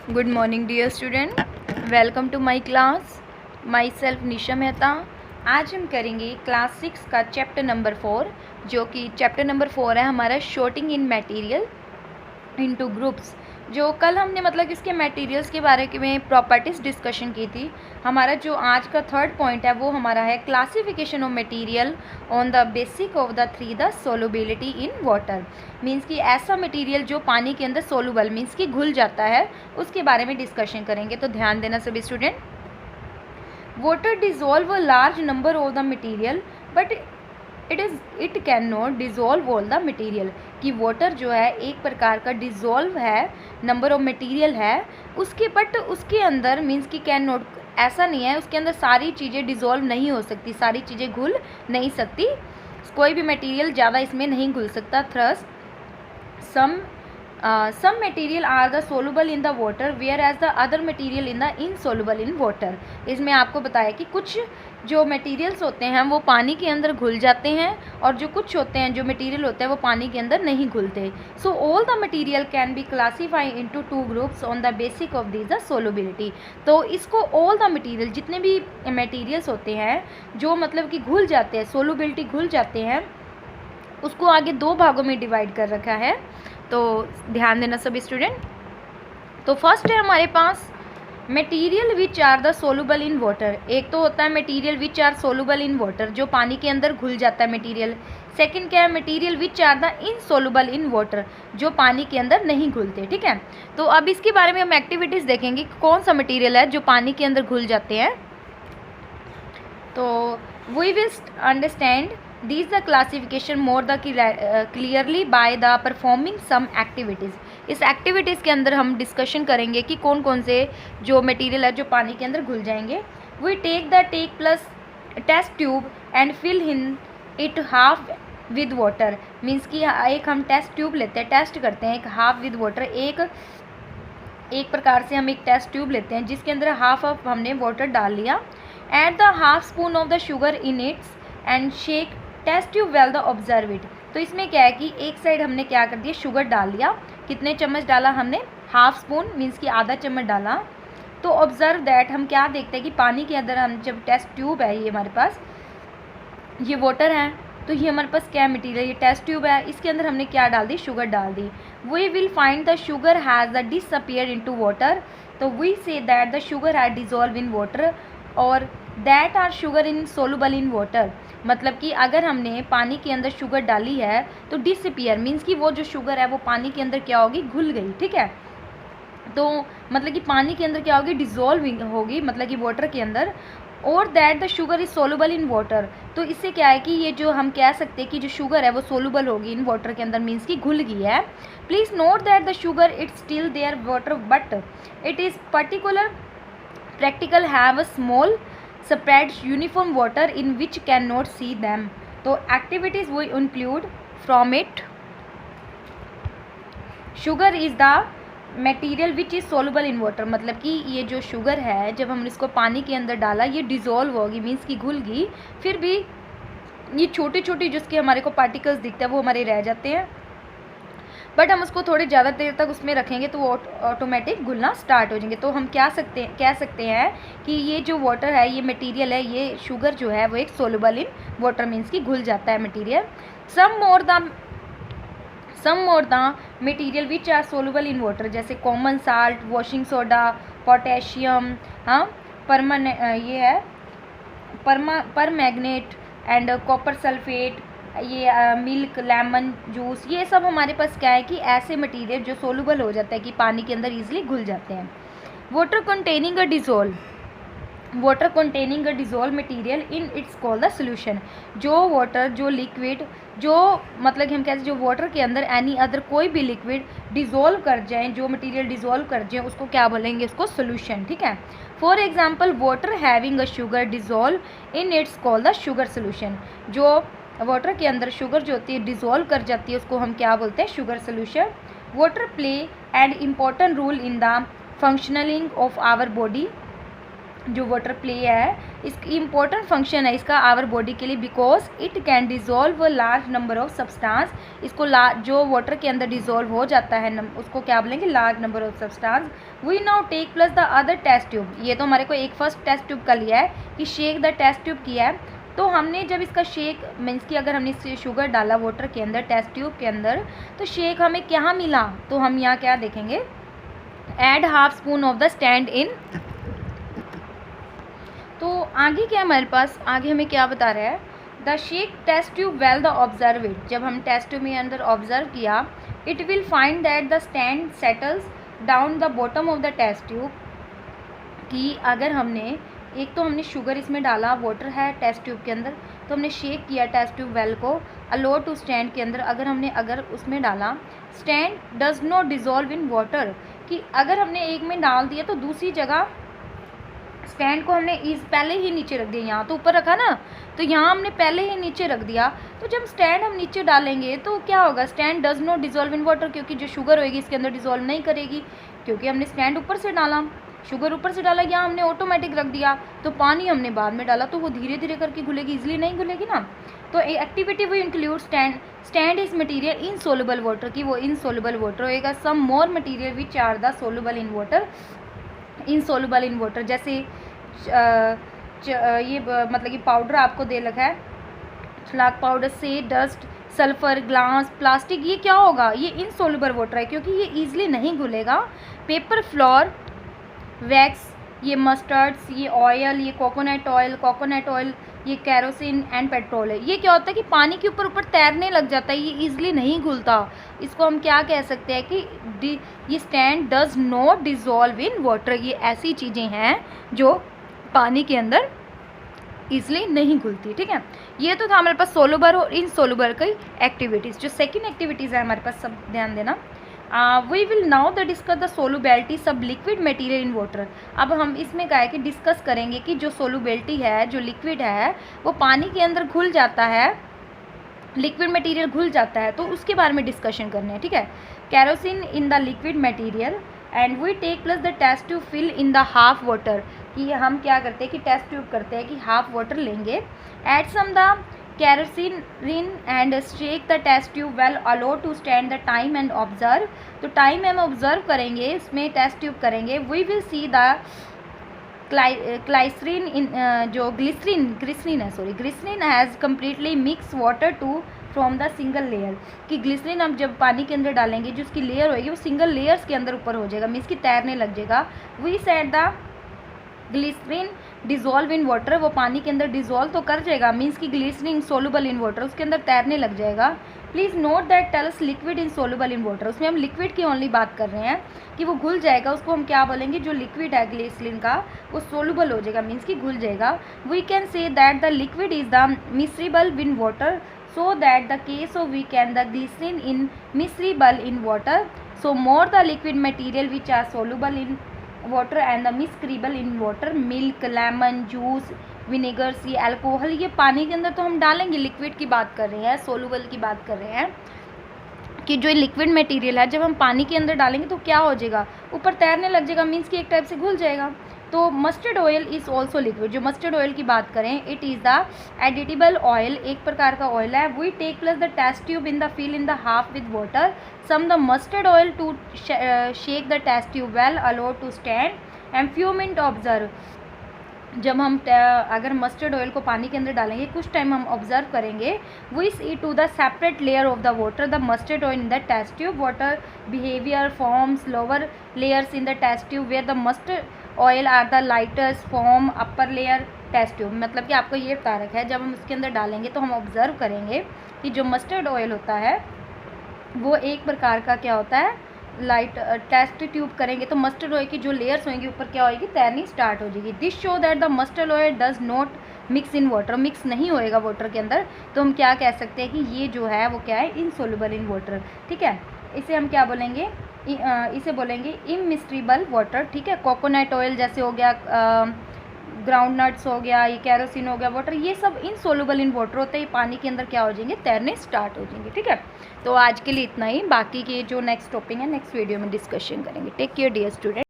Good morning dear student, welcome to my class. Myself Nisha Mehta. आज हम करेंगे class 6 का चैप्टर नंबर 4, जो कि चैप्टर नंबर 4 है हमारा शॉर्टिंग इन मटेरियल इनटू ग्रुप्स। जो कल हमने मतलब इसके मटेरियल्स के बारे में प्रॉपर्टीज़ डिस्कशन की थी। हमारा जो आज का थर्ड पॉइंट है वो हमारा है classification of material on the basic of the three the solubility in water. Means कि ऐसा मटेरियल जो पानी के अंदर सोलूबल मीन्स कि घुल जाता है, उसके बारे में डिस्कशन करेंगे। तो ध्यान देना सभी student. Water dissolve a large number of the material but it can not dissolve all the material. कि वाटर जो है एक प्रकार का डिज़ोल्व है, नंबर ऑफ मटेरियल है उसके, बट उसके अंदर मीन्स कि कैन नॉट, ऐसा नहीं है उसके अंदर सारी चीज़ें डिज़ोल्व नहीं हो सकती, सारी चीज़ें घुल नहीं सकती, कोई भी मटेरियल ज़्यादा इसमें नहीं घुल सकता। थ्रस some material are the soluble in the water whereas the other material in the insoluble in water। इसमें आपको बताया कि कुछ जो मटेरियल्स होते हैं वो पानी के अंदर घुल जाते हैं और जो कुछ होते हैं जो मटेरियल होते हैं वो पानी के अंदर नहीं घुलते। So all the material can be classified into two groups on the basic of this the solubility. तो इसको ऑल द मटेरियल, जितने भी मटेरियल्स होते हैं जो मतलब कि घुल जाते हैं, सोलुबिलिटी घुल जाते हैं, उसको आगे दो भागों में डिवाइड कर रखा है। तो ध्यान देना सभी स्टूडेंट। तो फर्स्ट है हमारे पास material which are the soluble in water. एक तो होता है material which are soluble in water, जो पानी के अंदर घुल जाता है मटेरियल। सेकंड क्या है, material which are the insoluble in water, जो पानी के अंदर नहीं घुलते। ठीक है, तो अब इसके बारे में हम एक्टिविटीज़ देखेंगे कौन सा मटेरियल है जो पानी के अंदर घुल जाते हैं। तो we will understand these the classification more the clearly by the performing some activities। इस एक्टिविटीज़ के अंदर हम डिस्कशन करेंगे कि कौन कौन से जो मटेरियल है जो पानी के अंदर घुल जाएंगे। We take plus test tube and fill in it half with water. Means कि एक हम टेस्ट ट्यूब लेते हैं, टेस्ट करते हैं एक हाफ विद वाटर। एक प्रकार से हम एक टेस्ट ट्यूब लेते हैं जिसके अंदर हाफ ऑफ हमने वाटर डाल लिया। Add the half spoon of the sugar in its and shake test tube well the observe it. तो इसमें क्या है कि एक साइड हमने क्या कर दिया, शुगर डाल दिया। कितने चम्मच डाला हमने, हाफ स्पून, मीन्स कि आधा चम्मच डाला। तो ऑब्जर्व दैट, हम क्या देखते हैं कि पानी के अंदर हम जब टेस्ट ट्यूब है, ये हमारे पास ये वाटर है, तो ये हमारे पास क्या मटीरियल, ये टेस्ट ट्यूब है, इसके अंदर हमने क्या डाल दी, शुगर डाल दी। We will find the sugar has the disappear into water. तो we say that the sugar has dissolve in water और that are sugar in soluble in water. मतलब कि अगर हमने पानी के अंदर शुगर डाली है तो डिसअपियर मीन्स कि वो जो शुगर है वो पानी के अंदर क्या होगी, घुल गई। ठीक है, तो मतलब कि पानी के अंदर क्या होगी, डिजॉल्विंग होगी, मतलब कि वाटर के अंदर। और that the sugar is soluble in water. तो इससे क्या है कि ये जो हम कह सकते हैं कि जो शुगर है वो सोलूबल होगी इन वाटर के अंदर, मीन्स कि घुल गई है। Please note that the sugar it's still there water but it is particular practical have a small spread uniform water in which cannot see them। तो activities we include from it, sugar is the material which is soluble in water। मतलब कि ये जो sugar है जब हमने इसको पानी के अंदर डाला ये डिज़ोल्व होगी, मीन्स कि घुल गई। फिर भी ये छोटे छोटे जिसके हमारे को पार्टिकल्स दिखते हैं वो हमारे रह जाते हैं, बट हम उसको थोड़ी ज़्यादा देर तक उसमें रखेंगे तो वो ऑटोमेटिक घुलना स्टार्ट हो जाएंगे। तो हम कह सकते हैं कि ये जो वाटर है, ये मटेरियल है, ये शुगर जो है वो एक सोलूबल इन वाटर, मीन्स कि घुल जाता है material. Some more the material which are soluble in water, जैसे common salt, washing soda, potassium, हाँ ये है परमैंगनेट एंड कॉपर सल्फेट, ये मिल्क, लेमन जूस, ये सब हमारे पास क्या है कि ऐसे मटेरियल जो सोलूबल हो जाता है कि पानी के अंदर इजीली घुल जाते हैं। Water containing a dissolve material in its called the solution. जो वाटर, जो लिक्विड, जो मतलब कि हम कहते हैं जो वाटर के अंदर एनी अदर कोई भी लिक्विड डिज़ोल्व कर जाएँ, जो मटेरियल डिज़ोल्व कर जाएँ, उसको क्या बोलेंगे, उसको सोल्यूशन। ठीक है, for example water having a sugar dissolve in its called the sugar solution. जो वाटर के अंदर शुगर जो होती है डिज़ोल्व कर जाती है उसको हम क्या बोलते हैं, sugar solution. Water play and important role in the functioning of our body. जो वाटर प्ले है, इसकी इम्पोर्टेंट फंक्शन है इसका आवर बॉडी के लिए, because it can dissolve a large number of substance. इसको जो वाटर के अंदर डिज़ोल्व हो जाता है उसको क्या बोलेंगे, large number of substance. We now take plus the other test tube. ये तो हमारे को एक फर्स्ट टेस्ट ट्यूब का लिया है कि शेक द टेस्ट ट्यूब किया है। तो हमने जब इसका शेक मीन्स कि अगर हमने शुगर डाला वाटर के अंदर टेस्ट ट्यूब के अंदर, तो शेक हमें क्या मिला, तो हम यहाँ क्या देखेंगे, add half spoon of the stand in. तो आगे क्या हमारे पास, आगे हमें क्या बता रहा है, the shake test tube well the observe it. जब हम टेस्ट ट्यूब में अंदर ऑब्जर्व किया, it will find that the stand settles down the bottom of the test tube. कि अगर हमने एक तो हमने शुगर इसमें डाला, वाटर है टेस्ट ट्यूब के अंदर, तो हमने शेक किया टेस्ट ट्यूब वेल को अलो टू स्टैंड के अंदर। अगर उसमें डाला, stand does not dissolve in water. कि अगर हमने एक में डाल दिया तो दूसरी जगह स्टैंड को हमने पहले ही नीचे रख दिया, यहाँ तो ऊपर रखा ना, तो यहाँ हमने पहले ही नीचे रख दिया। तो जब स्टैंड हम नीचे डालेंगे तो क्या होगा, stand does not dissolve in water, क्योंकि जो शुगर होगी इसके अंदर डिज़ोल्व नहीं करेगी, क्योंकि हमने स्टैंड ऊपर से डाला, शुगर ऊपर से डाला, यहाँ हमने ऑटोमेटिक रख दिया। तो पानी हमने बाद में डाला तो वो धीरे धीरे करके घुलेगी, इजली नहीं घुलेगी ना। तो एक्टिविटी वो include stand is material insoluble water, की वो इन सोलुबल वाटर होएगा। Some more material which are the soluble in water, insoluble in water. जैसे ये मतलब कि पाउडर आपको दे रखा है, छलाक पाउडर से डस्ट, सल्फर, ग्लास, प्लास्टिक, ये क्या होगा, ये इनसोलुबल वाटर है क्योंकि ये ईजिली नहीं घुलेगा। पेपर, फ्लोर, वैक्स, ये मस्टर्ड्स, ये ऑयल, ये कोकोनट ऑयल, ये कैरोसिन एंड पेट्रोल है। ये क्या होता है कि पानी के ऊपर तैरने लग जाता है, ये ईजिली नहीं घुलता। इसको हम क्या कह सकते हैं कि ये stand does not dissolve in water. ये ऐसी चीज़ें हैं जो पानी के अंदर ईजिली नहीं घुलती। ठीक है, ये तो था हमारे पास सोलुबल और इनसोलुबल की एक्टिविटीज़। जो सेकेंड एक्टिविटीज़ है हमारे पास, सब ध्यान देना। We will now the discuss the solubility सब लिक्विड मटेरियल इन वाटर। अब हम इसमें क्या है कि डिस्कस करेंगे कि जो सोलुबिलिटी है, जो लिक्विड है वो पानी के अंदर घुल जाता है, लिक्विड मटेरियल घुल जाता है, तो उसके बारे में डिस्कशन करने हैं। ठीक है, kerosene in the liquid material and we take plus the test tube fill in the half water. कि हम क्या करते हैं कि टेस्ट ट्यूब करते हैं कि हाफ वाटर लेंगे, add some the kerosene in and shake the test tube well allow to stand the time and observe. तो टाइम हम ऑब्जर्व करेंगे, इसमें टेस्ट ट्यूब करेंगे। We will see the glycerine in जो glycerine has completely mix water to from the single layer. कि glycerine हम जब पानी के अंदर डालेंगे, जो उसकी लेयर होगी वो सिंगल लेयर्स के अंदर ऊपर हो जाएगा, मीन्स की तैरने लग जाएगा। We said the glycerine dissolve in water, वो पानी के अंदर डिज़ोल्व तो कर जाएगा, मीन्स की ग्लिसरीन सोलुबल इन वाटर, उसके अंदर तैरने लग जाएगा। Please note that tells liquid in soluble in water. उसमें हम लिक्विड की ओनली बात कर रहे हैं कि वो घुल जाएगा, उसको हम क्या बोलेंगे, जो लिक्विड है ग्लिसरीन का वो सोलुबल हो जाएगा, मीन्स की घुल जाएगा। We can say that the liquid is the miscible in water, so that the case of we can the glycerin in miscible in water, so more the liquid material which are soluble in water and the miscible in water, milk, lemon juice, विनेगर्स, ये alcohol, ये पानी के अंदर तो हम डालेंगे, liquid की बात कर रहे हैं, सोलुबल की बात कर रहे हैं कि जो लिक्विड मटेरियल है जब हम पानी के अंदर डालेंगे तो क्या हो जाएगा, ऊपर तैरने लग जाएगा, मीन्स कि एक टाइप से घुल जाएगा। तो mustard oil is also liquid. जो मस्टर्ड ऑयल की बात करें, it is the editable oil, एक प्रकार का ऑयल है। We take plus the test tube in the fill in the half with water, some the mustard oil to shake the test tube well allow to stand and few minute observe. जब हम अगर mustard oil को पानी के अंदर डालेंगे, कुछ time हम ऑब्जर्व करेंगे। We see two the separate layer of the water the mustard oil in the test tube, water behaviour forms lower layers in the test tube where the mustard oil are the lighters form upper layer test tube. मतलब कि आपको ये बता रखा है, जब हम उसके अंदर डालेंगे तो हम ऑब्जर्व करेंगे कि जो मस्टर्ड ऑयल होता है वो एक प्रकार का क्या होता है, लाइट टेस्ट ट्यूब करेंगे तो मस्टर्ड ऑयल की जो लेयर्स होंगी ऊपर क्या होगी, तैरनी स्टार्ट हो जाएगी। This show that the mustard oil does not mix in water, mix नहीं होएगा वाटर के अंदर, तो हम क्या कह सकते हैं कि ये जो है वो क्या है, इनसोलुबल इन वाटर। ठीक है, इसे हम क्या बोलेंगे, इसे बोलेंगे इमिस्ट्रीबल वाटर। ठीक है, कोकोनट ऑयल जैसे हो गया, ग्राउंड नट्स हो गया, ये कैरोसिन हो गया, वाटर, ये सब इनसोलुबल इन वाटर होते हैं, पानी के अंदर क्या हो जाएंगे, तैरने स्टार्ट हो जाएंगे। ठीक है, तो आज के लिए इतना ही, बाकी के जो नेक्स्ट टॉपिक है नेक्स्ट वीडियो में डिस्कशन करेंगे। Take care dear student.